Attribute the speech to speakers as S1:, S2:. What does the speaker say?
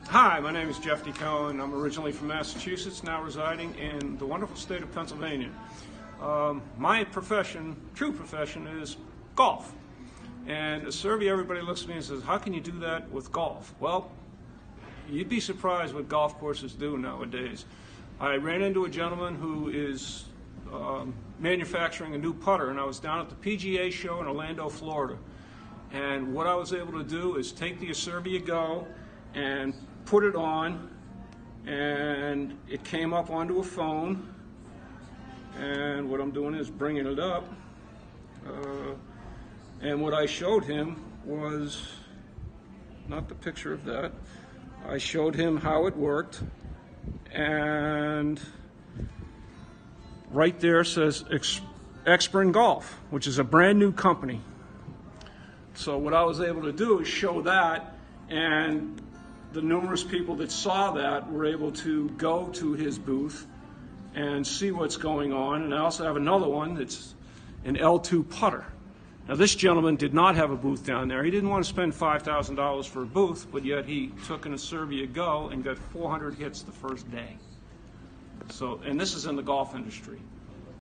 S1: Hi, my name is Jeff DeCoe, and I'm originally from Massachusetts, now residing in the wonderful state of Pennsylvania. My profession, true profession, is golf. And Asirvia, everybody looks at me and says, how can you do that with golf? Well, you'd be surprised what golf courses do nowadays. I ran into a gentleman who is manufacturing a new putter, and I was down at the PGA show in Orlando, Florida. And what I was able to do is take the Asirvia GO and put it on, and it came up onto a phone. And what I'm doing is bringing it up. And what I showed him was not the picture of that. I showed him how it worked, and right there says Expert Golf, which is a brand new company. So what I was able to do is show that, and the numerous people that saw that were able to go to his booth and see what's going on. And I also have another one that's an L2 putter. Now, this gentleman did not have a booth down there. He didn't want to spend $5,000 for a booth, but yet he took an Asirvia GO and got 400 hits the first day. So, and this is in the golf industry.